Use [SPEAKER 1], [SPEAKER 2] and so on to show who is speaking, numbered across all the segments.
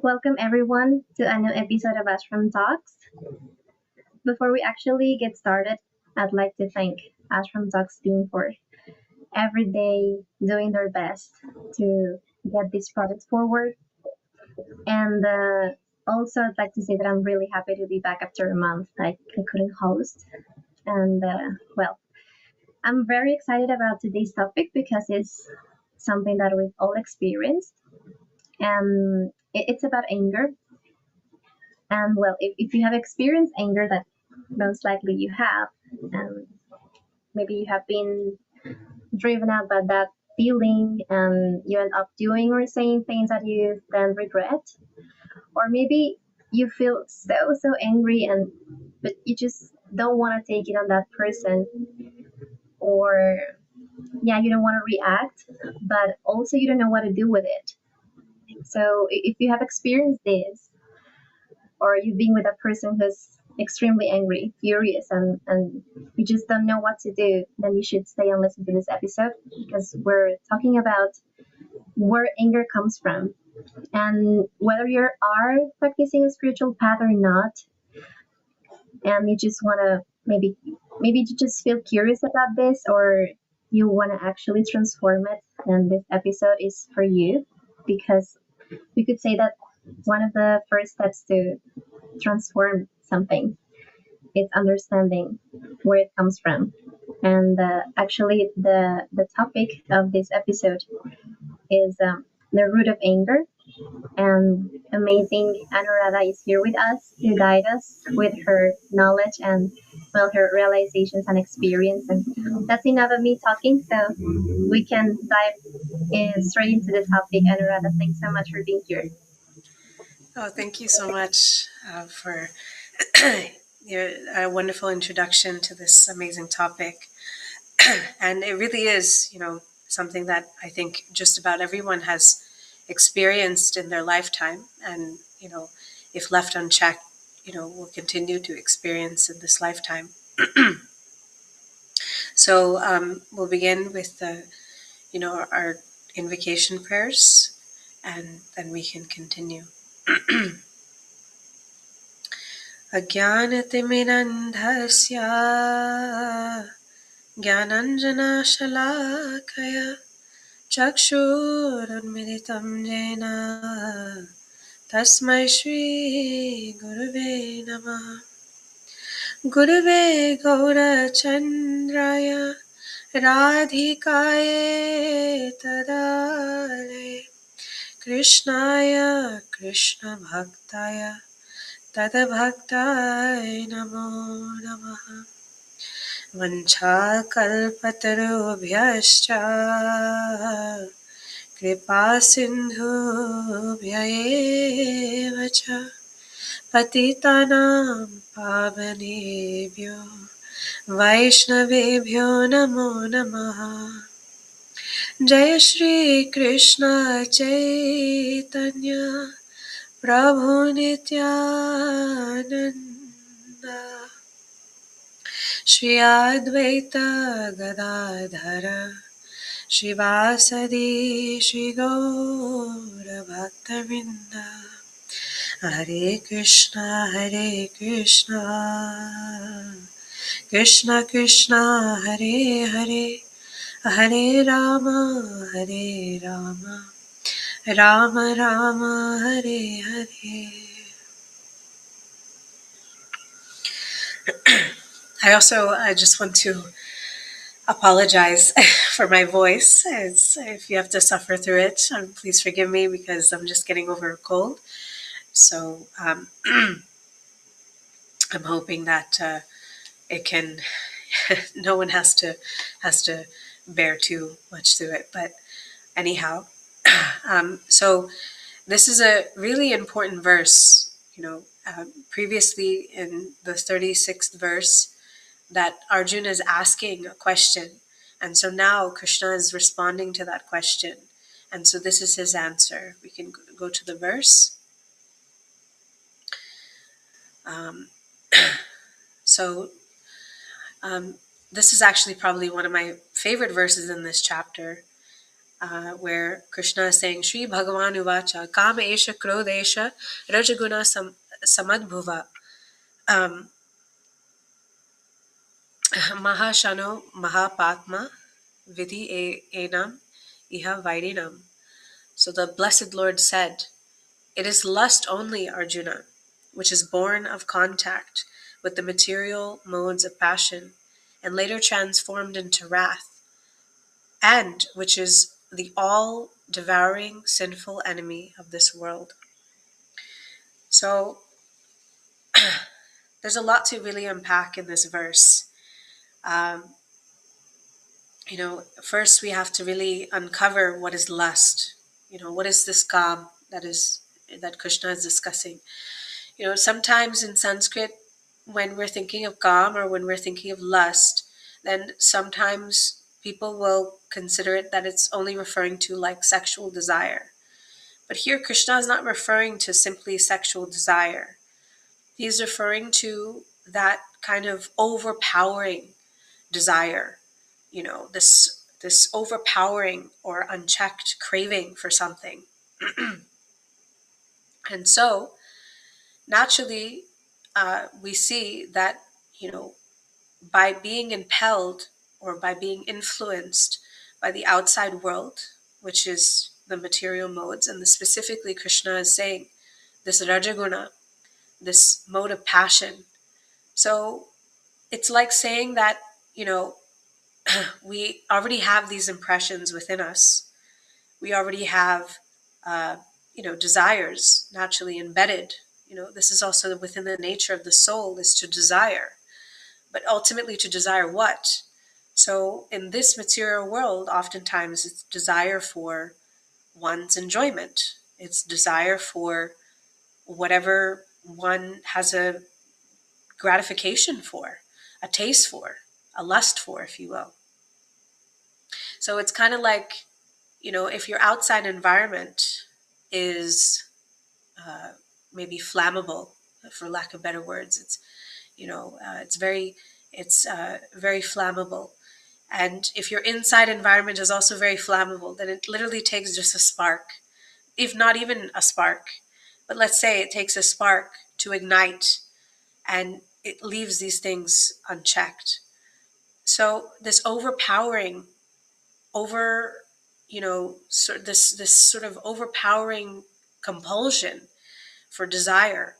[SPEAKER 1] Welcome everyone to a new episode of Ashram Talks. Before we actually get started, I'd like to thank Ashram Talks team for every day doing their best to get this project forward. And also, I'd like to say that I'm really happy to be back after a month. I couldn't host. And I'm very excited about today's topic because it's something that we've all experienced. And it's about anger. And if you have experienced anger, that most likely you have, and maybe you have been driven out by that feeling and you end up doing or saying things that you then regret, or maybe you feel so angry and but you just don't want to take it on that person, or you don't want to react, but also you don't know what to do with it. So if you have experienced this, or you've been with a person who's extremely angry, furious, and you just don't know what to do, then you should stay and listen to this episode because we're talking about where anger comes from. And whether you are practicing a spiritual path or not, and you just want to maybe you just feel curious about this, or you want to actually transform it, then this episode is for you, because we could say that one of the first steps to transform something is understanding where it comes from. And actually, the topic of this episode is the root of anger. And amazing Anuradha is here with us to guide us with her knowledge and her realizations and experience. And that's enough of me talking, so we can dive straight into the topic. Anuradha, thanks so much for being here.
[SPEAKER 2] Oh, thank you so much for a wonderful introduction to this amazing topic. And it really is, something that I think just about everyone has experienced in their lifetime. And, if left unchecked, will continue to experience in this lifetime. So we'll begin with our invocation prayers, and then we can continue. अज्ञानतिमिरन्धस्य ज्ञानाञ्जनशलाकया चक्षुरुन्मिलितं येन तस्मै श्रीगुरुवे नमः। गुरुवे गौरचन्द्राय राधिकायै तदालये कृष्णाय कृष्णभक्ताय तद्भक्ताय नमो नमः। वञ्चाकल्पतरुभ्यश्च कृपासिन्धुभ्य एव च पतितानां पावनेभ्यो वैष्णवेभ्यो नमो नमः। जय श्री कृष्ण चैतन्य प्रभु नित्यानंद श्री अद्वैत गदाधर श्रीवासदि श्री गौर भक्तवृंद। हरे कृष्णा कृष्ण कृष्ण हरे हरे, हरे Ram Ram Ram Hare Hare. I just want to apologize for my voice. If you have to suffer through it, please forgive me because I'm just getting over a cold. So I'm hoping that it can. No one has to bear too much through it. But anyhow, so this is a really important verse. Previously in the 36th verse, that Arjuna is asking a question. And so now Krishna is responding to that question. And so this is his answer. We can go to the verse. This is actually probably one of my favorite verses in this chapter. where Krishna is saying, Shri Bhagavan Uvacha, Kama Esha Krodesha Rajaguna Samadbhuva Mahashano Mahapatma Vidhi Enam Iha Vairinam. So the Blessed Lord said, it is lust only, Arjuna, which is born of contact with the material modes of passion and later transformed into wrath, and which is the all-devouring sinful enemy of this world. So there's a lot to really unpack in this verse. First we have to really uncover what is lust. What is this kam that Krishna is discussing? Sometimes in Sanskrit, when we're thinking of kam or when we're thinking of lust, then sometimes people will consider it that it's only referring to like sexual desire. But here Krishna is not referring to simply sexual desire. He's referring to that kind of overpowering desire, this overpowering or unchecked craving for something. And so naturally, we see that, by being impelled or by being influenced by the outside world, which is the material modes, and specifically Krishna is saying this Rajaguna, this mode of passion. So it's like saying that, we already have these impressions within us. We already have, desires naturally embedded. This is also within the nature of the soul, is to desire. But ultimately to desire what? So in this material world, oftentimes it's desire for one's enjoyment. It's desire for whatever one has a gratification for, a taste for, a lust for, if you will. So it's kind of like, if your outside environment is maybe flammable, for lack of better words, it's very flammable. And if your inside environment is also very flammable, then it literally takes just a spark, if not even a spark. But let's say it takes a spark to ignite, and it leaves these things unchecked. So this overpowering, this sort of overpowering compulsion for desire.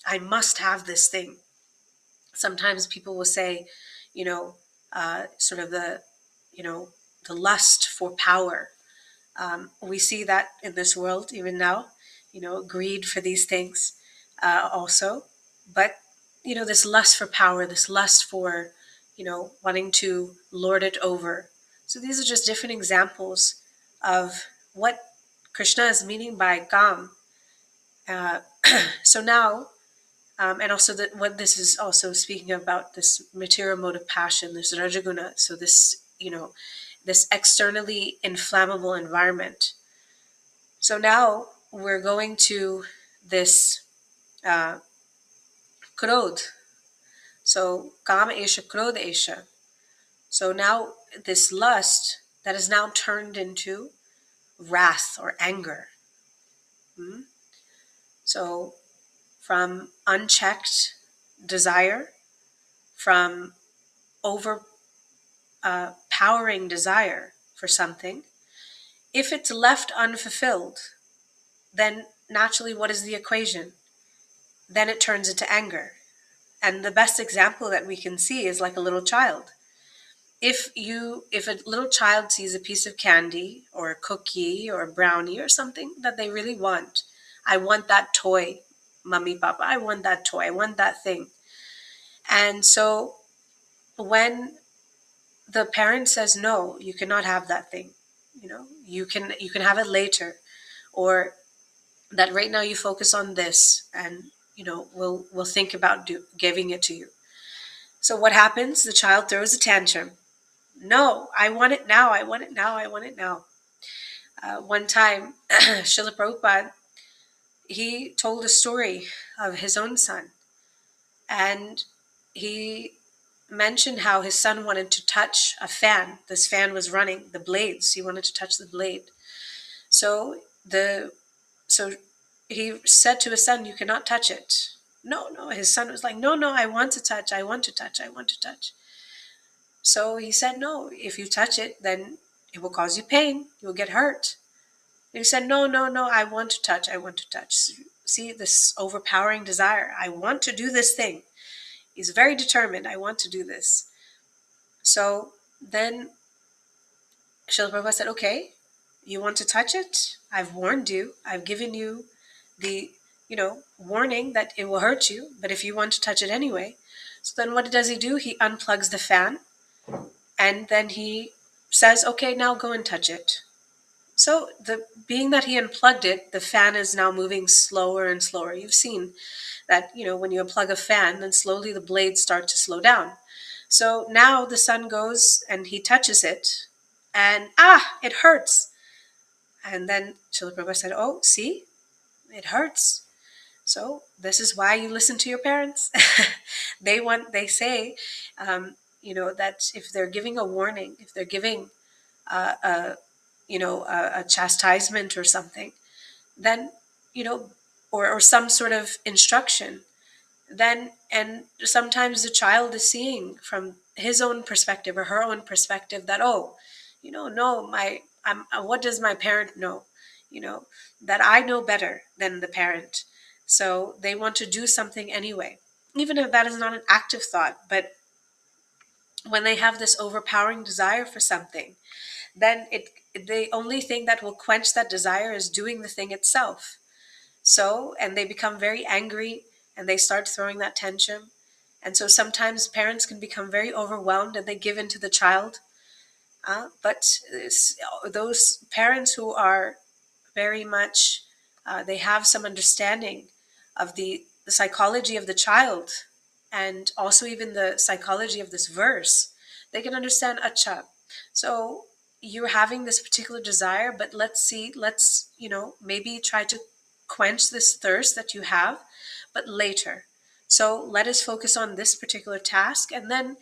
[SPEAKER 2] I must have this thing. Sometimes people will say, sort of the lust for power. We see that in this world even now, greed for these things also. But, this lust for power, this lust for, wanting to lord it over. So these are just different examples of what Krishna is meaning by kam. So now, and also what this is also speaking about, this material mode of passion, this rajaguna. So this, this externally inflammable environment. So now we're going to this krodh. So kama esha krodh esha. So now this lust that is now turned into wrath or anger. So from unchecked desire, from overpowering desire for something, if it's left unfulfilled, then naturally what is the equation? Then it turns into anger. And the best example that we can see is like a little child. If a little child sees a piece of candy or a cookie or a brownie or something that they really want, I want that toy, mommy, papa, I want that toy, I want that thing. And so when the parent says, no, you cannot have that thing, you can have it later, or that right now you focus on this, and we'll think about giving it to you. So what happens? The child throws a tantrum. No, I want it now. I want it now. I want it now. One time, Srila Prabhupada, he told a story of his own son, and he mentioned how his son wanted to touch a fan. This fan was running, the blades. He wanted to touch the blade. So so he said to his son, "You cannot touch it." No, no. His son was like, "No, no, I want to touch. I want to touch. I want to touch." So he said, "No, if you touch it, then it will cause you pain. You'll get hurt." And he said, "No, no, no, I want to touch. I want to touch." See this overpowering desire. I want to do this thing. He's very determined. I want to do this. So then Srila Prabhupada said, "Okay, you want to touch it? I've warned you. I've given you the, warning that it will hurt you. But if you want to touch it anyway." So then what does he do? He unplugs the fan, and then he says, "Okay, now go and touch it." So being that he unplugged it, the fan is now moving slower and slower. You've seen that, when you unplug a fan, then slowly the blades start to slow down. So now the son goes and he touches it, and it hurts. And then Srila Prabhupada said, "Oh, see, it hurts. So this is why you listen to your parents." They say, that if they're giving a warning, if they're giving a a chastisement or something, then, or some sort of instruction, then, and sometimes the child is seeing from his own perspective or her own perspective that, oh, no, what does my parent know? You know, that I know better than the parent. So they want to do something anyway, even if that is not an active thought. But when they have this overpowering desire for something, then the only thing that will quench that desire is doing the thing itself. So, and they become very angry and they start throwing that tantrum. And so sometimes parents can become very overwhelmed and they give in to the child. But those parents who are very much, they have some understanding of the psychology of the child and also even the psychology of this verse, they can understand, acha. So you're having this particular desire, but let's, maybe try to quench this thirst that you have, but later. So let us focus on this particular task, and then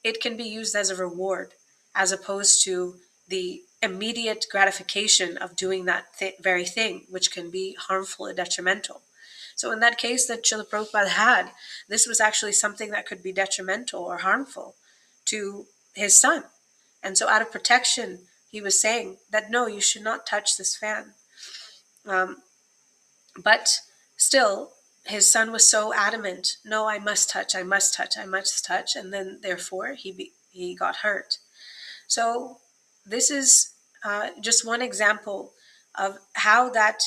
[SPEAKER 2] it can be used as a reward, as opposed to the immediate gratification of doing that very thing, which can be harmful and detrimental. So in that case that Srila Prabhupada had, this was actually something that could be detrimental or harmful to his son. And so out of protection, he was saying that, no, you should not touch this fan. But still, his son was so adamant, no, I must touch, I must touch, I must touch. And then therefore he got hurt. So this is just one example of how that,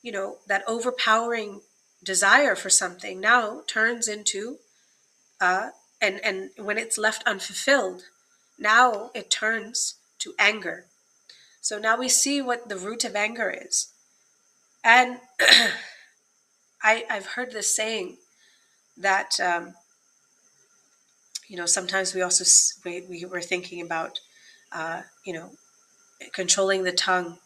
[SPEAKER 2] that overpowering desire for something now turns into, and when it's left unfulfilled, now it turns to anger. So now we see what the root of anger is. And I've heard this saying that, sometimes we also, we were thinking about, you know, controlling the tongue.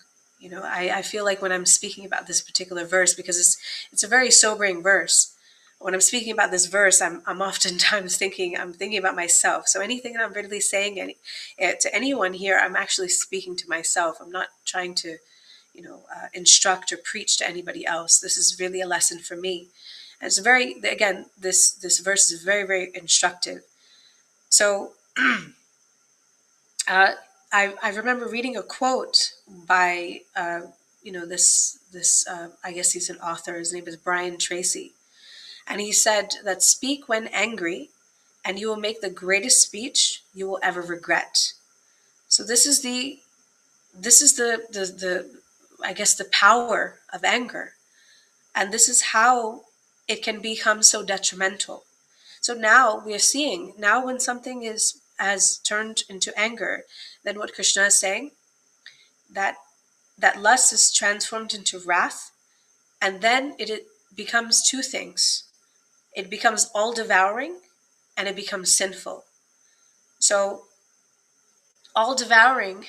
[SPEAKER 2] I feel like when I'm speaking about this particular verse, because it's a very sobering verse. When I'm speaking about this verse, I'm oftentimes I'm thinking about myself. So anything that I'm really saying to anyone here, I'm actually speaking to myself. I'm not trying to, instruct or preach to anybody else. This is really a lesson for me. And it's again, this verse is very, very instructive. So I remember reading a quote by this I guess he's an author. His name is Brian Tracy, and he said that, speak when angry, and you will make the greatest speech you will ever regret. So this is the I guess the power of anger, and this is how it can become so detrimental. So now we are seeing, now when something has turned into anger, then what Krishna is saying, that lust is transformed into wrath, and then it becomes two things. It becomes all devouring, and it becomes sinful. So all devouring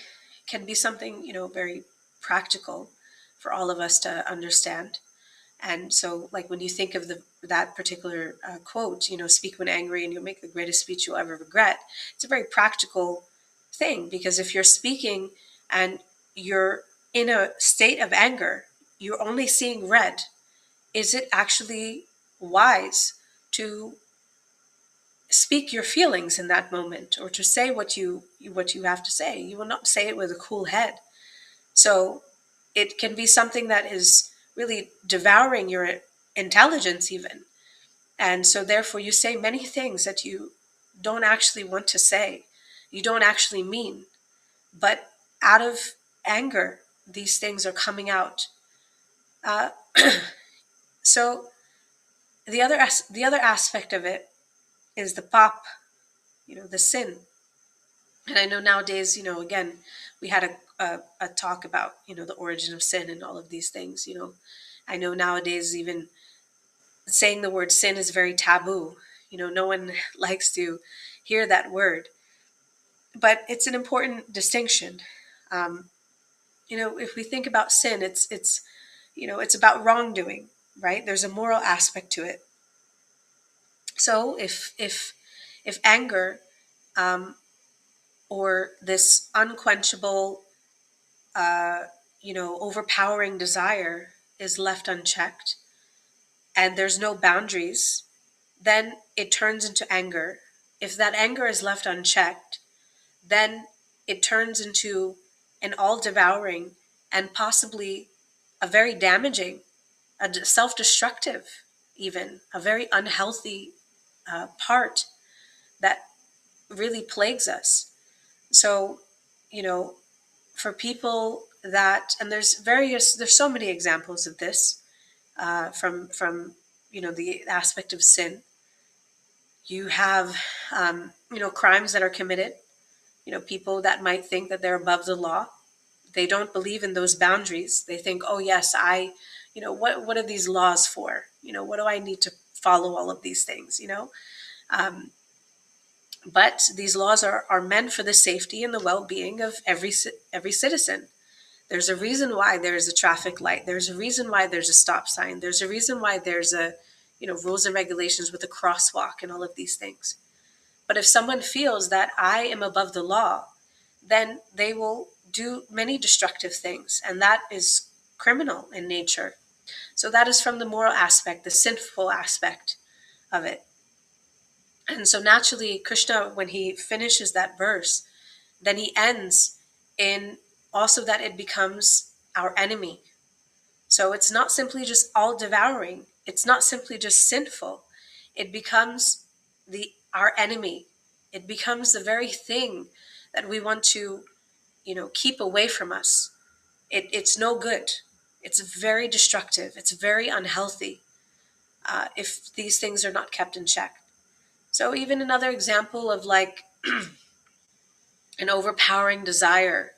[SPEAKER 2] can be something, very practical for all of us to understand. And so, like, when you think of that particular quote, speak when angry and you'll make the greatest speech you'll ever regret, it's a very practical thing, because if you're speaking and you're in a state of anger, you're only seeing red. Is it actually wise to speak your feelings in that moment, or to say what you have to say? You will not say it with a cool head. So it can be something that is really devouring your intelligence even. And so therefore you say many things that you don't actually want to say, you don't actually mean, but out of anger, these things are coming out. Uh, so the other aspect of it is the pop, the sin. And I know nowadays, again, we had a talk about, the origin of sin and all of these things. I know nowadays even saying the word sin is very taboo. No one likes to hear that word, but it's an important distinction. Um, if we think about sin, it's about wrongdoing, right? There's a moral aspect to it. So if anger, um, or this unquenchable, overpowering desire is left unchecked, and there's no boundaries, then it turns into anger. If that anger is left unchecked, then it turns into an all devouring and possibly a very damaging, a self destructive, even a very unhealthy part that really plagues us. So, you know, for people that, and there's so many examples of this, from the aspect of sin. You have crimes that are committed. People that might think that they're above the law. They don't believe in those boundaries. They think, oh yes, what are these laws for? What do I need to follow all of these things? Um, but these laws are meant for the safety and the well-being of every citizen. There's a reason why there's a traffic light. There's a reason why there's a stop sign. There's a reason why there's rules and regulations with a crosswalk and all of these things. But if someone feels that I am above the law, then they will do many destructive things, and that is criminal in nature. So that is from the moral aspect, the sinful aspect of it. And so naturally, Krishna, when he finishes that verse, then he ends in also that it becomes our enemy. So it's not simply just all devouring. It's not simply just sinful. It becomes our enemy. It becomes the very thing that we want to, keep away from us. It's no good. It's very destructive. It's very unhealthy, if these things are not kept in check. So even another example of like an overpowering desire,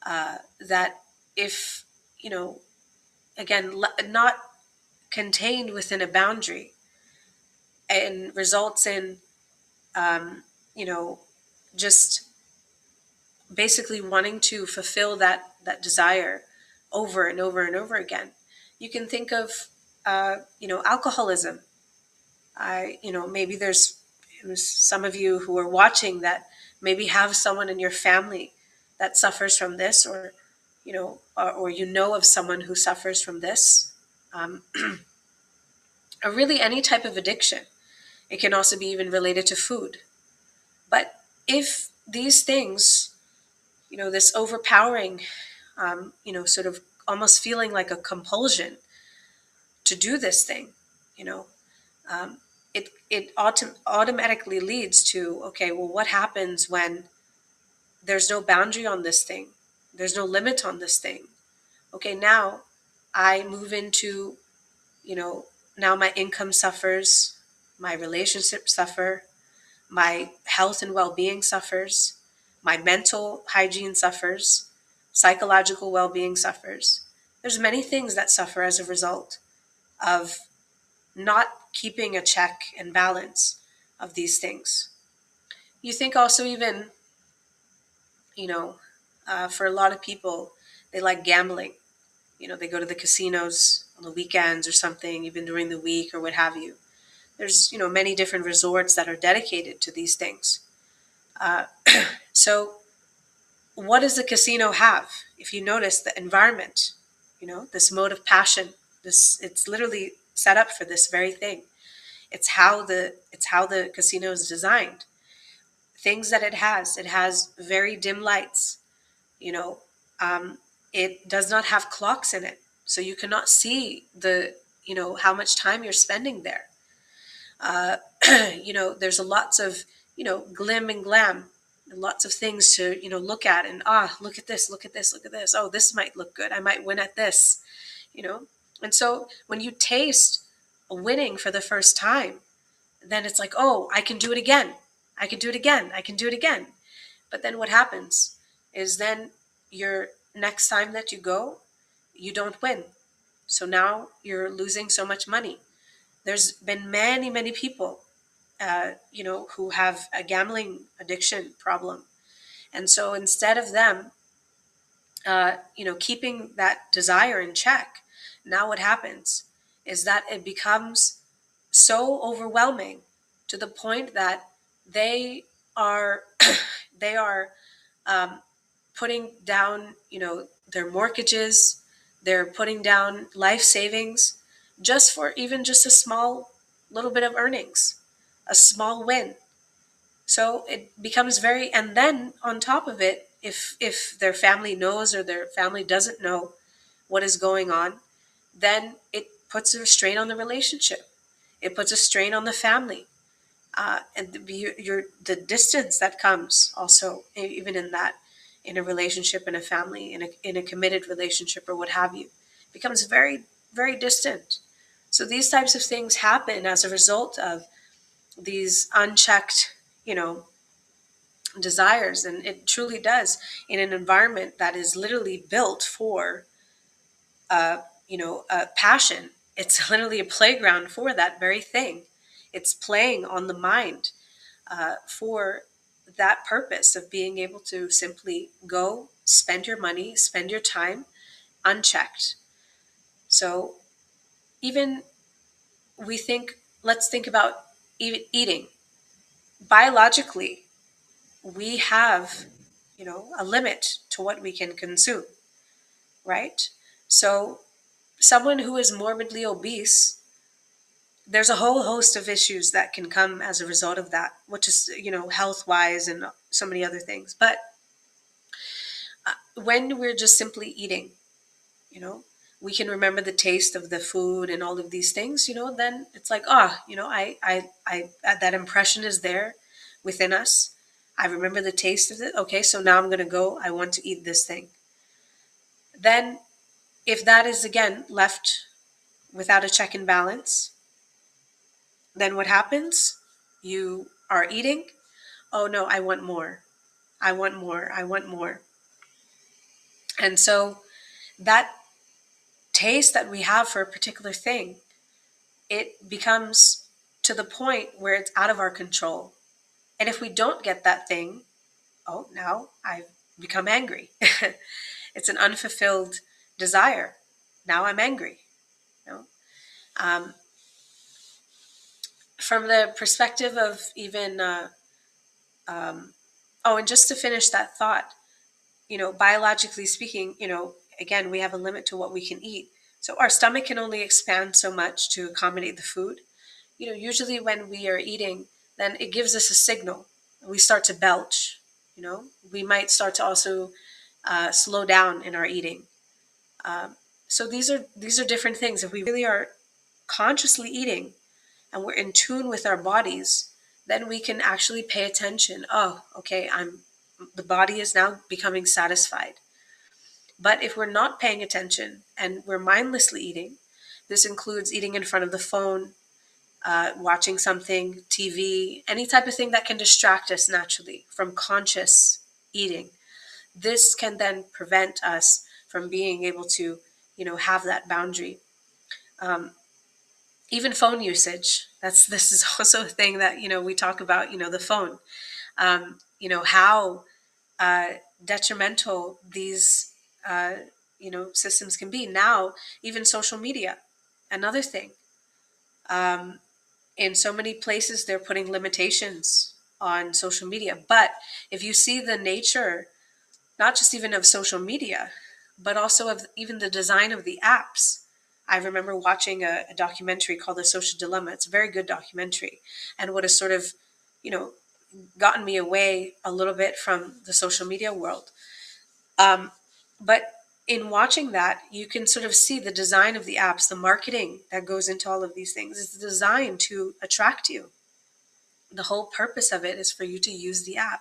[SPEAKER 2] that if, again, not contained within a boundary, and results in, um, you know, just basically wanting to fulfill that desire over and over and over again. You can think of, alcoholism. Maybe there's some of you who are watching that maybe have someone in your family that suffers from this, or or of someone who suffers from this, um, or really any type of addiction. It can also be even related to food. But if these things, this overpowering, sort of almost feeling like a compulsion to do this thing, you know, um, it automatically leads to, okay, well, what happens when there's no boundary on this thing? There's no limit on this thing. Okay, now I move into, now my income suffers, my relationships suffer, my health and well-being suffers, my mental hygiene suffers, psychological well-being suffers. There's many things that suffer as a result of not keeping a check and balance of these things. You think also even, you for a lot of people, they like gambling. They go to the casinos, on the weekends or something, even during the week or what have you. There's, many different resorts that are dedicated to these things. So what does the casino have? If you notice the environment, this mode of passion, it's literally set up for this very thing. It's how the casino is designed. Things that it has very dim lights. You know, it does not have clocks in it, so you cannot see how much time you're spending there. Uh, there's lots of glim and glam, and lots of things to look at, and look at this, look at this, look at this. Oh, this might look good. I might win at this. You know, and so when you taste winning for the first time, then it's like, oh, I can do it again. I can do it again. I can do it again. But then what happens is then your next time that you go, you don't win. So now you're losing so much money. There's been many, many people, who have a gambling addiction problem. And so instead of them, keeping that desire in check, now what happens is that it becomes so overwhelming to the point that they are they are putting down their mortgages, they're putting down life savings just for even just a small little bit of earnings, a small win. So it becomes very, and then on top of it, if their family knows or their family doesn't know what is going on, then it puts a strain on the relationship. It puts a strain on the family, and the distance that comes also, even in a relationship, in a family, in a committed relationship or what have you, becomes very, very distant. So these types of things happen as a result of these unchecked, desires, and it truly does, in an environment that is literally built for passion. It's literally a playground for that very thing. It's playing on the mind, for that purpose of being able to simply go spend your money, spend your time unchecked. So even let's think about eating. Biologically, we have, a limit to what we can consume, right? So someone who is morbidly obese, there's a whole host of issues that can come as a result of that, which is, health wise and so many other things. But when we're just simply eating, you know, we can remember the taste of the food and all of these things, then it's like, that impression is there within us. I remember the taste of it. Okay, so now I'm going to go, I want to eat this thing. Then if that is again left without a check and balance, then what happens? You are eating. Oh no, I want more. I want more. I want more. And so that taste that we have for a particular thing, it becomes to the point where it's out of our control. And if we don't get that thing, oh, now I've become angry. It's an unfulfilled desire. Now I'm angry. You know? From the perspective of even, and just to finish that thought, biologically speaking, again, we have a limit to what we can eat. So our stomach can only expand so much to accommodate the food. Usually when we are eating, then it gives us a signal. We start to belch. We might start to also slow down in our eating. So these are different things. If we really are consciously eating and we're in tune with our bodies, then we can actually pay attention. Oh, okay, the body is now becoming satisfied. But if we're not paying attention and we're mindlessly eating, this includes eating in front of the phone, watching something, TV, any type of thing that can distract us naturally from conscious eating. This can then prevent us from being able to, have that boundary. Even phone usage. This is also a thing that, we talk about, the phone. How detrimental these, systems can be. Now, even social media. another thing. In so many places, they're putting limitations on social media. But if you see the nature, not just even of social media, but also of even the design of the apps. I remember watching a documentary called The Social Dilemma. It's a very good documentary. And what has sort of, you know, gotten me away a little bit from the social media world. But in watching that, you can sort of see the design of the apps, the marketing that goes into all of these things. It's designed to attract you. The whole purpose of it is for you to use the app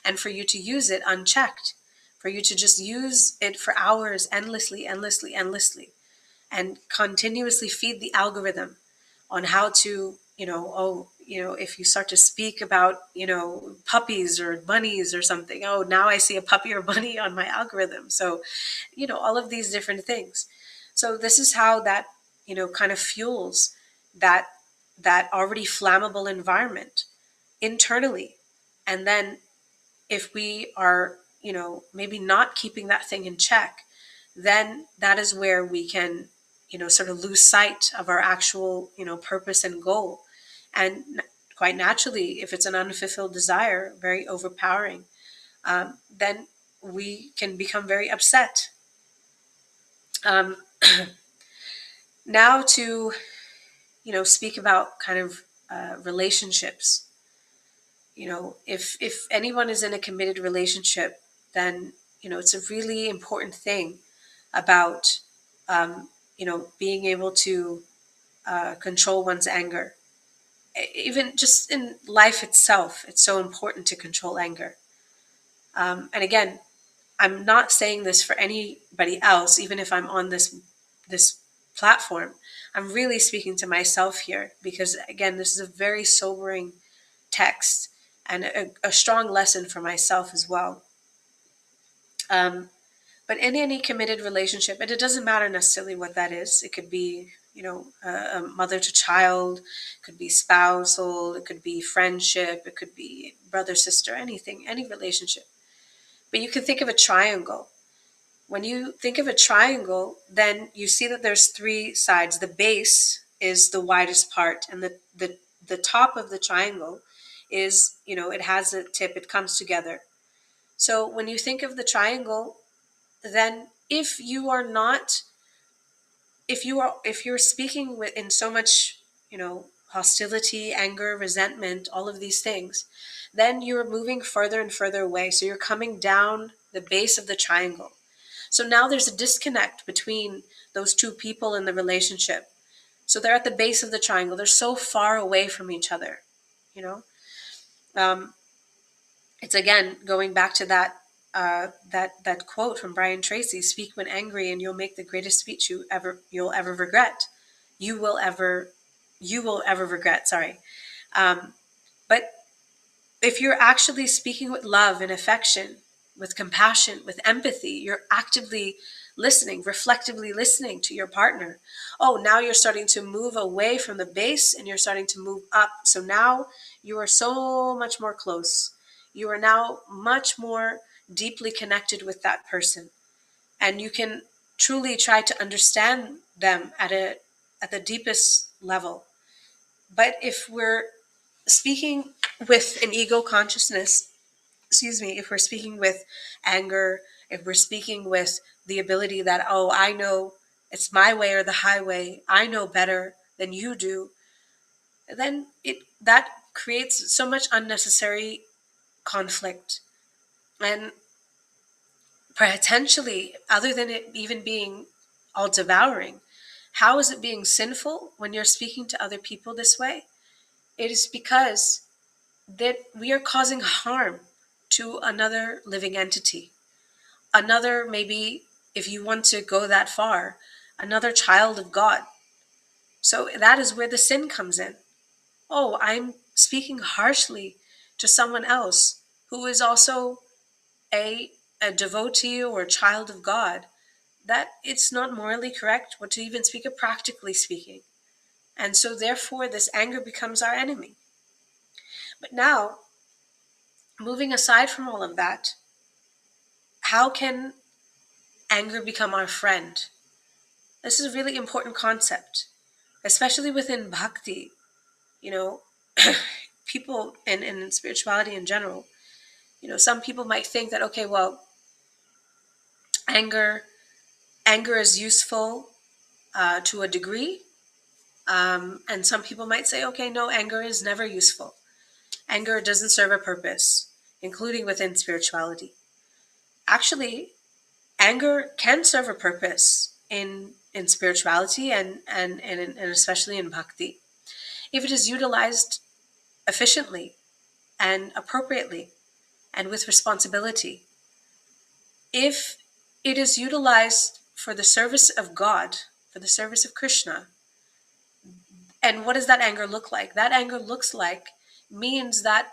[SPEAKER 2] and for you to use it unchecked, for you to just use it for hours endlessly, endlessly, endlessly, and continuously feed the algorithm on how to, if you start to speak about, puppies or bunnies or something, oh, now I see a puppy or bunny on my algorithm. So, all of these different things. So this is how that, kind of fuels that already flammable environment internally. And then if we are, maybe not keeping that thing in check, then that is where we can, sort of lose sight of our actual, purpose and goal. And quite naturally, if it's an unfulfilled desire, very overpowering, then we can become very upset. Um, Now to, speak about kind of relationships. If anyone is in a committed relationship, then, it's a really important thing about, being able to control one's anger. Even just in life itself, it's so important to control anger. And again, I'm not saying this for anybody else, even if I'm on this platform. I'm really speaking to myself here because, again, this is a very sobering text and a strong lesson for myself as well. But in any committed relationship, and it doesn't matter necessarily what that is, it could be, a mother to child, it could be spousal, it could be friendship, it could be brother, sister, anything, any relationship. But you can think of a triangle. When you think of a triangle, then you see that there's three sides. The base is the widest part, and the top of the triangle is, it has a tip, it comes together. So when you think of the triangle, then if you're speaking with in so much, hostility, anger, resentment, all of these things, then you're moving further and further away. So you're coming down the base of the triangle. So now there's a disconnect between those two people in the relationship. So they're at the base of the triangle. They're so far away from each other, you know. Um, it's again going back to that quote from Brian Tracy: "Speak when angry, and you'll make the greatest speech you'll ever regret. You will ever regret." Sorry, um, but if you're actually speaking with love and affection, with compassion, with empathy, you're actively listening, reflectively listening to your partner. Oh, now you're starting to move away from the base and you're starting to move up. So now you are so much more close. You are now much more deeply connected with that person. And you can truly try to understand them at the deepest level. But if we're speaking with an ego consciousness, if we're speaking with anger, if we're speaking with the ability that, oh, I know it's my way or the highway, I know better than you do, then that creates so much unnecessary conflict. And potentially, other than it even being all devouring, how is it being sinful when you're speaking to other people this way? It is because that we are causing harm to another living entity. Another, maybe if you want to go that far, another child of God. So that is where the sin comes in. Oh, I'm speaking harshly to someone else who is also a, a devotee or a child of God. That it's not morally correct, or to even speak of practically speaking. And so therefore this anger becomes our enemy. But now, moving aside from all of that, how can anger become our friend? This is a really important concept. especially within bhakti, you know, people and in spirituality in general, some people might think that, okay, well, anger anger is useful to a degree. And some people might say, okay, no, anger is never useful. Anger doesn't serve a purpose, including within spirituality. Actually, anger can serve a purpose in spirituality and especially in bhakti, if it is utilized efficiently and appropriately and with responsibility. If it is utilized for the service of God, for the service of Krishna, and what does that anger look like? That anger looks like, means that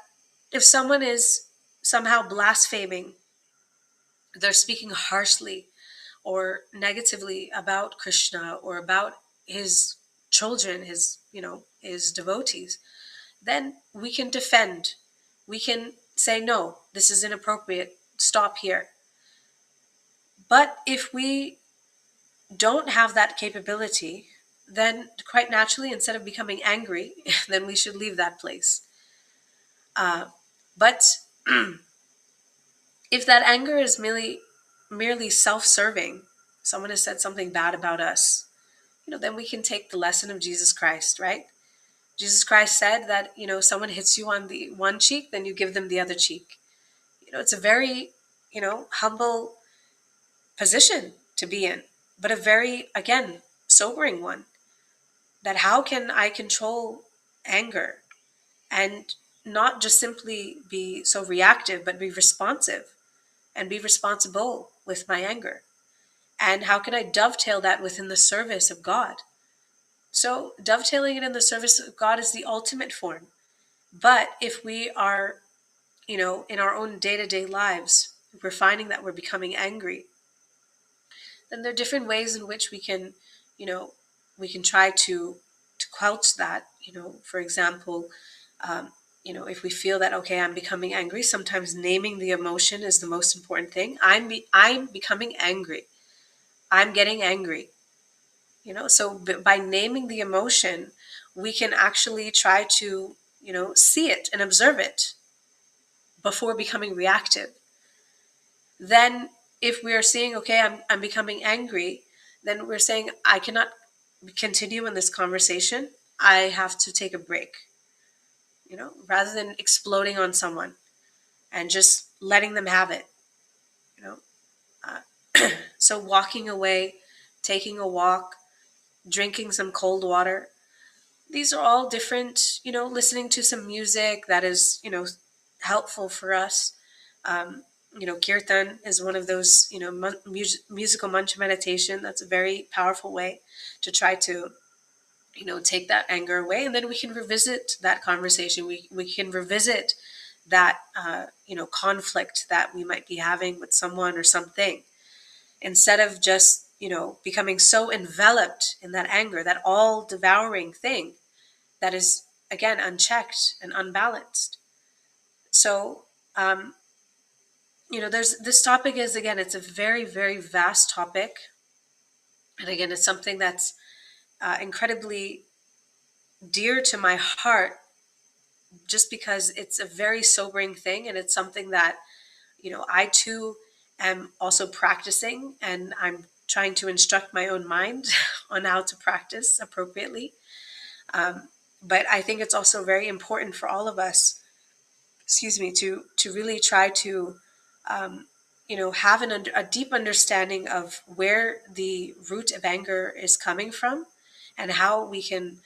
[SPEAKER 2] if someone is somehow blaspheming, they're speaking harshly or negatively about Krishna or about his children, his devotees, then we can defend. We can say, no, this is inappropriate. Stop here. But if we don't have that capability, then quite naturally, instead of becoming angry, then we should leave that place. But if that anger is merely self-serving, someone has said something bad about us, then we can take the lesson of Jesus Christ, right? Jesus Christ said that, someone hits you on the one cheek, then you give them the other cheek. It's a very, humble position to be in, but a very, again, sobering one. That how can I control anger and not just simply be so reactive, but be responsive and be responsible with my anger? And how can I dovetail that within the service of God? So, dovetailing it in the service of God is the ultimate form. But if we are, in our own day to day lives, if we're finding that we're becoming angry, then there are different ways in which you know, we can try to quelch that. For example, if we feel that, okay, I'm becoming angry, sometimes naming the emotion is the most important thing. I'm becoming angry. I'm getting angry. So by naming the emotion, we can actually try to, see it and observe it before becoming reactive. Then if we are seeing, okay, I'm becoming angry, then we're saying, I cannot continue in this conversation. I have to take a break, rather than exploding on someone and just letting them have it, you know. So walking away, taking a walk, drinking some cold water, these are all different, listening to some music that is, helpful for us. Kirtan is one of those, musical mantra meditation. That's a very powerful way to try to, take that anger away. And then we can revisit that conversation. We can revisit that, conflict that we might be having with someone or something, instead of just, becoming so enveloped in that anger, that all devouring thing that is, again, unchecked and unbalanced. So, there's this topic is, again, it's a very, very vast topic. And again, it's something that's incredibly dear to my heart, just because it's a very sobering thing. And it's something that, I too am also practicing, and I'm trying to instruct my own mind on how to practice appropriately. But I think it's also very important for all of us, to really try to, have a deep understanding of where the root of anger is coming from, and how we can,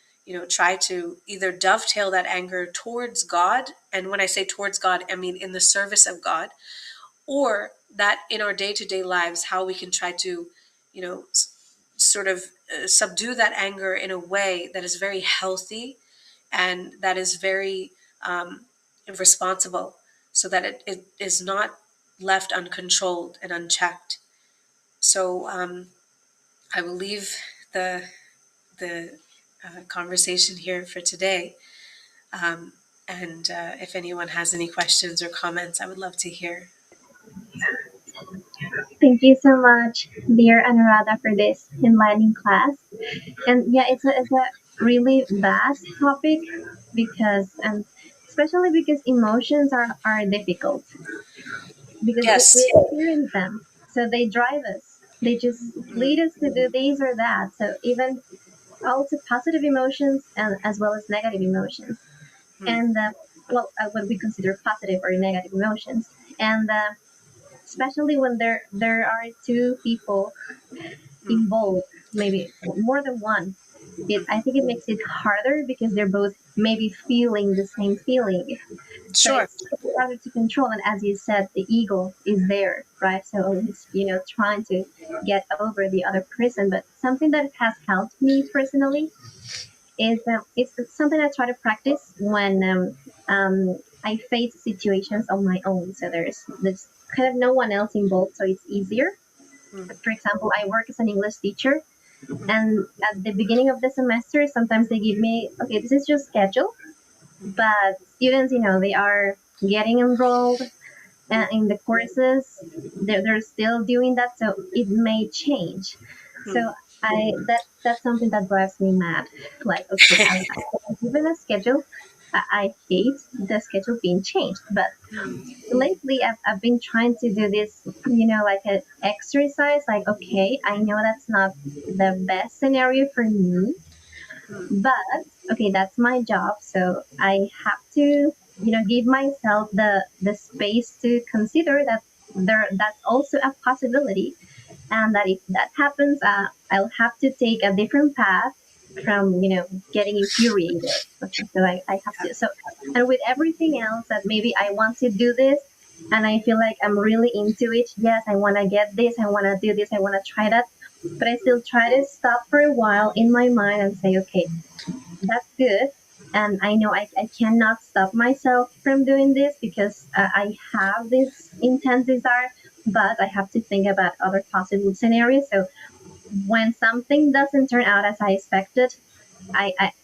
[SPEAKER 2] try to either dovetail that anger towards God. And when I say towards God, I mean in the service of God, or that in our day-to-day lives, how we can try to, sort of subdue that anger in a way that is very healthy and that is very responsible, so that it is not left uncontrolled and unchecked. So I will leave the conversation here for today. And if anyone has any questions or comments, I would love to hear.
[SPEAKER 1] Thank you so much, dear Anuradha, for this enlightening class. And yeah, it's a really vast topic because, especially because emotions are difficult because we
[SPEAKER 2] Yes.
[SPEAKER 1] experience them. So they drive us. They just
[SPEAKER 2] Mm,
[SPEAKER 1] lead us to do this or that. So even also positive emotions and as well as negative emotions.
[SPEAKER 2] mm,
[SPEAKER 1] And what we consider positive or negative emotions. And especially when there are two people
[SPEAKER 2] mm,
[SPEAKER 1] involved, maybe more than one. I think it makes it harder because they're both maybe feeling the same feeling. So
[SPEAKER 2] sure.
[SPEAKER 1] it's harder to control. And as you said, the ego is there, right? So it's, trying to get over the other person. But something that has helped me personally is it's something I try to practice when I face situations on my own. So there's kind of no one else involved, so it's easier.
[SPEAKER 2] Mm,
[SPEAKER 1] For example, I work as an English teacher, and at the beginning of the semester, sometimes they give me, okay, this is your schedule, but students, they are getting enrolled in the courses. They're still doing that, so it may change. So
[SPEAKER 2] mm,
[SPEAKER 1] that's something that drives me mad. Like, okay, I'm given a schedule. I hate the schedule being changed, but
[SPEAKER 2] mm,
[SPEAKER 1] lately I've been trying to do this, like an exercise. Like, okay, I know that's not the best scenario for me,
[SPEAKER 2] mm,
[SPEAKER 1] but okay, that's my job, so I have to, give myself the space to consider that that's also a possibility, and that if that happens, I'll have to take a different path from, getting infuriated. Okay, so I have to. So, and with everything else that maybe I want to do this, and I feel like I'm really into it. Yes, I want to get this. I want to do this. I want to try that. But I still try to stop for a while in my mind and say, okay, that's good. And I know I cannot stop myself from doing this because I have this intense desire, but I have to think about other possible scenarios. So when something doesn't turn out as I expected,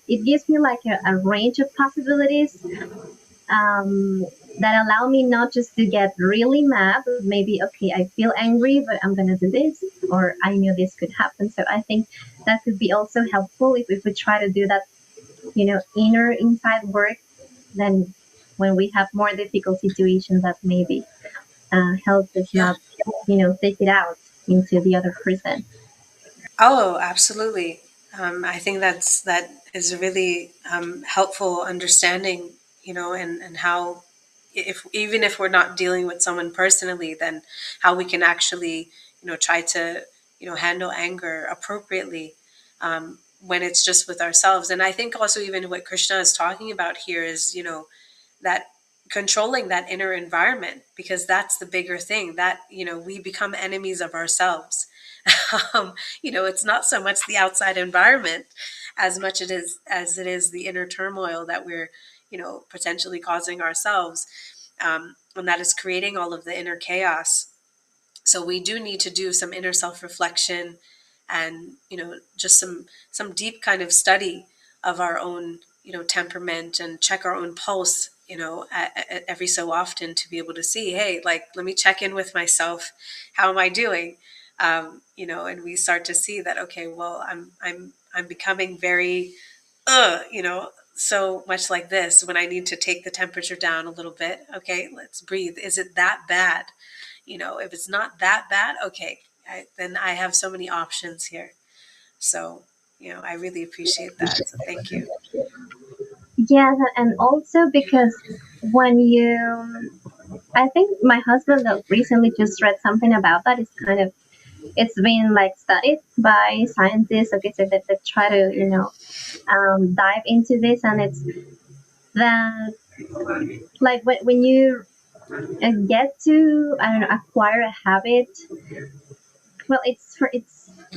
[SPEAKER 1] it gives me like a range of possibilities um, that allow me not just to get really mad, but maybe, okay, I feel angry, but I'm going to do this, or I knew this could happen. So I think that could be also helpful if we try to do that, inner inside work, then when we have more difficult situations that maybe help us
[SPEAKER 2] yeah.
[SPEAKER 1] not, take it out into the other person.
[SPEAKER 2] Oh, absolutely. I think that is a really helpful understanding, and how, if even if we're not dealing with someone personally, then how we can actually, try to, handle anger appropriately when it's just with ourselves. And I think also even what Krishna is talking about here is, that controlling that inner environment, because that's the bigger thing, that we become enemies of ourselves. It's not so much the outside environment as it is the inner turmoil that we're potentially causing ourselves, and that is creating all of the inner chaos. So we do need to do some inner self-reflection, and just some deep kind of study of our own temperament, and check our own pulse every so often, to be able to see, hey, like, let me check in with myself. How am I doing? And we start to see that, okay, well, I'm becoming very so much like this, when I need to take the temperature down a little bit. Okay, let's breathe. Is it that bad? If it's not that bad, okay, then I have so many options here. So, I really appreciate that. So thank you.
[SPEAKER 1] Yes, and also because when I think my husband recently just read something about that. It's kind of, it's been like studied by scientists. Okay, so that try to, dive into this, and it's that, like, when you get to, I don't know, acquire a habit, well, it's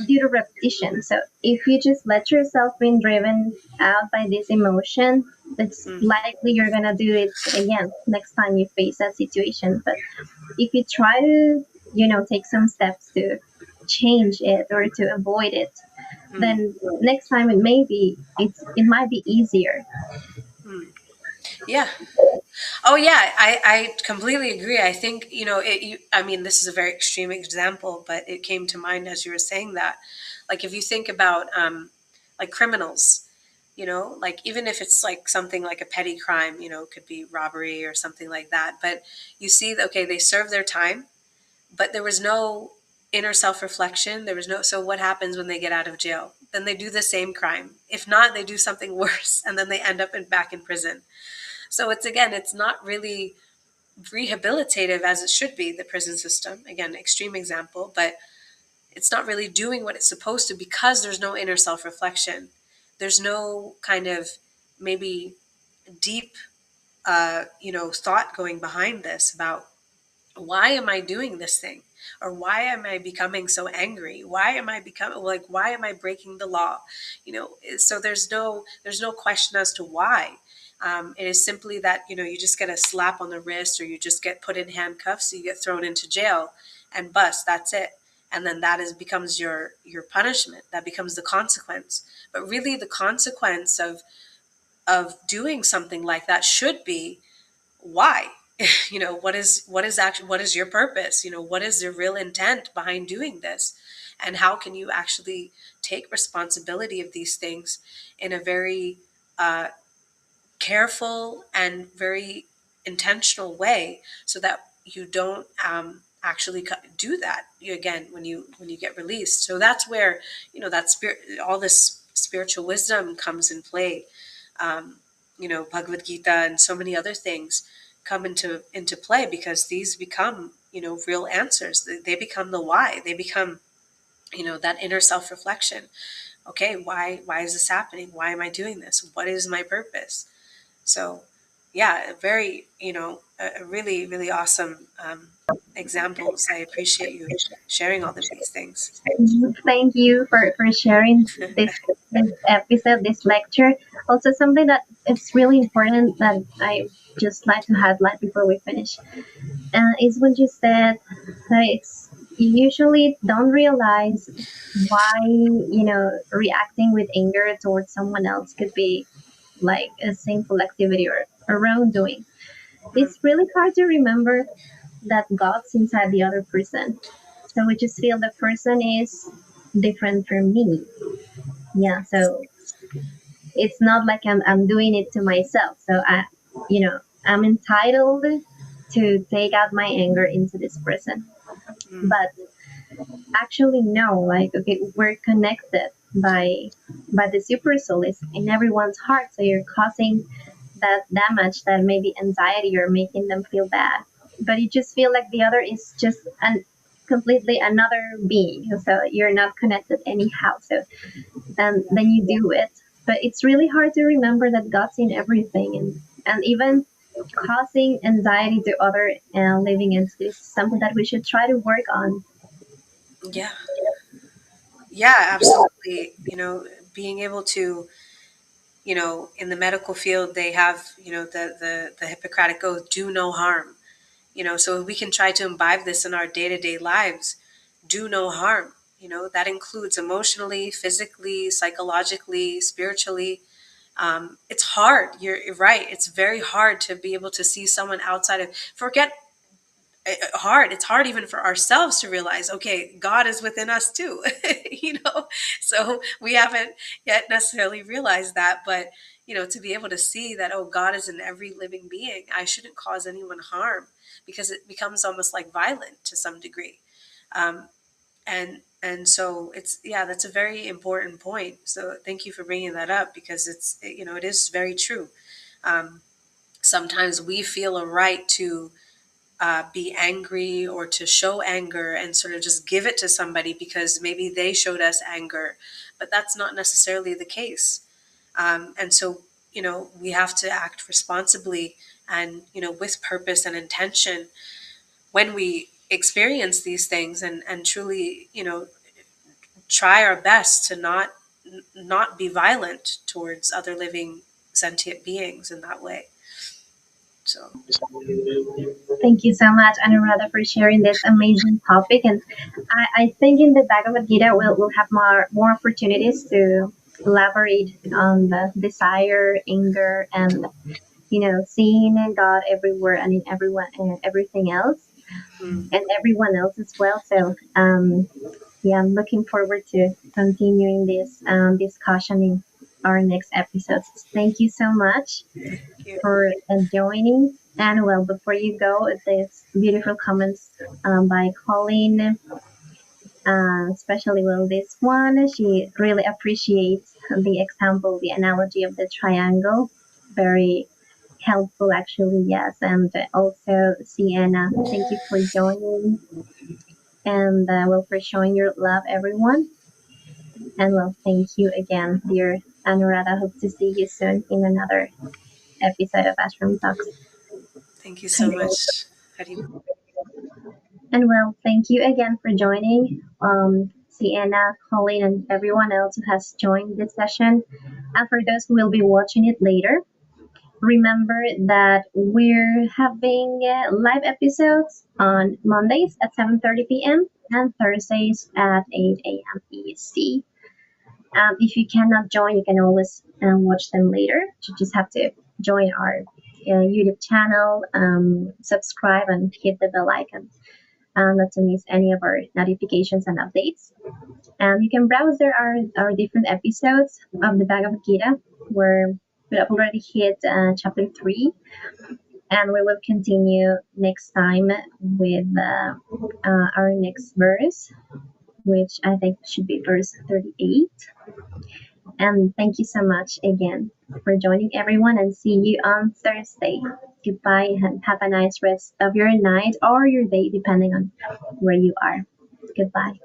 [SPEAKER 1] due to repetition. So if you just let yourself being driven out by this emotion, it's
[SPEAKER 2] Mm,
[SPEAKER 1] likely you're gonna do it again next time you face that situation. But if you try to, take some steps to change it or to avoid it,
[SPEAKER 2] mm,
[SPEAKER 1] then next time it might be easier.
[SPEAKER 2] mm. Yeah. Oh, yeah. I completely agree. I think, I mean, this is a very extreme example, but it came to mind as you were saying that. Like, if you think about like criminals, like even if it's like something like a petty crime, it could be robbery or something like that. But you see, okay, they serve their time, but there was no inner self-reflection. There was no, so what happens when they get out of jail? Then they do the same crime. If not, they do something worse, and then they end up back in prison. So it's, again, it's not really rehabilitative as it should be, the prison system. Again, extreme example, but it's not really doing what it's supposed to, because there's no inner self-reflection. There's no kind of maybe deep thought going behind this about, why am I doing this thing? Or why am I becoming so angry? Why am I becoming, like, why am I breaking the law? So there's no question as to why. It is simply that, you just get a slap on the wrist, or you just get put in handcuffs, so you get thrown into jail and bust. That's it. And then that becomes your punishment. That becomes the consequence. But really, the consequence of doing something like that should be, why? What is your purpose? What is the real intent behind doing this? And how can you actually take responsibility of these things in a very careful and very intentional way, so that you don't actually do that again when you get released. So that's where, that spirit, all this spiritual wisdom comes in play. Bhagavad Gita and so many other things come into play, because these become, real answers. They become the why. They become, that inner self-reflection. Okay, why is this happening? Why am I doing this? What is my purpose? So, yeah, very, a really, really awesome examples. I appreciate you sharing all of these things.
[SPEAKER 1] Thank you for sharing this episode, this lecture. Also, something that it's really important that I just like to highlight before we finish is what you said, that it's, you usually don't realize why, reacting with anger towards someone else could be like a sinful activity or a wrongdoing.
[SPEAKER 2] Mm,
[SPEAKER 1] It's really hard to remember that God's inside the other person. So we just feel the person is different from me. Yeah.
[SPEAKER 2] yes.
[SPEAKER 1] So it's not like I'm doing it to myself. So I'm entitled to take out my anger into this person.
[SPEAKER 2] Mm,
[SPEAKER 1] But actually, no, like, okay, we're connected by the super soul is in everyone's heart. So you're causing that damage, that maybe anxiety, you're making them feel bad, but you just feel like the other is just an completely another being, so you're not connected anyhow. So then you do it, but it's really hard to remember that God's in everything, and even causing anxiety to other living entities is something that we should try to work on.
[SPEAKER 2] yeah, yeah, absolutely. Being able to, in the medical field, they have, the Hippocratic Oath, do no harm. So we can try to imbibe this in our day-to-day lives. Do no harm. That includes emotionally, physically, psychologically, spiritually. It's hard. You're right. It's very hard to be able to see someone outside of, forget hard. It's hard even for ourselves to realize, okay, God is within us too. So we haven't yet necessarily realized that, but to be able to see that, oh, God is in every living being, I shouldn't cause anyone harm, because it becomes almost like violent to some degree. um, and so it's, yeah, that's a very important point. So thank you for bringing that up, because it is very true. um, Sometimes we feel a right to be angry, or to show anger and sort of just give it to somebody because maybe they showed us anger, but that's not necessarily the case. And so, we have to act responsibly and, with purpose and intention when we experience these things, and truly, try our best to not be violent towards other living sentient beings in that way. So,
[SPEAKER 1] Thank you so much, Anuradha, for sharing this amazing topic. And I think in the Bhagavad Gita, we'll have more opportunities to elaborate on the desire, anger, and seeing God everywhere and in everyone and everything else,
[SPEAKER 2] mm,
[SPEAKER 1] and everyone else as well. So yeah, I'm looking forward to continuing this discussion our next episodes. Thank you so much
[SPEAKER 2] Thank you.
[SPEAKER 1] for joining. And well, before you go, there's beautiful comments by Colleen, especially well this one. She really appreciates the example, the analogy of the triangle. Very helpful, actually, yes. And also, Sienna, thank you for joining and well, for showing your love, everyone. And well, thank you again, dear Anuradha. Hope to see you soon in another episode of Ashram Talks.
[SPEAKER 2] Thank you so much, Hari.
[SPEAKER 1] And well, thank you again for joining, Sienna, Colleen, and everyone else who has joined this session. And for those who will be watching it later, remember that we're having live episodes on Mondays at 7:30 p.m. and Thursdays at 8 a.m. EST. If you cannot join, you can always watch them later. You just have to join our YouTube channel, subscribe, and hit the bell icon not to miss any of our notifications and updates. You can browse there our different episodes of the Bhagavad Gita, where we have already hit chapter 3, and we will continue next time with our next verse, which I think should be verse 38. And thank you so much again for joining, everyone, and see you on Thursday. Goodbye and have a nice rest of your night or your day, depending on where you are. Goodbye.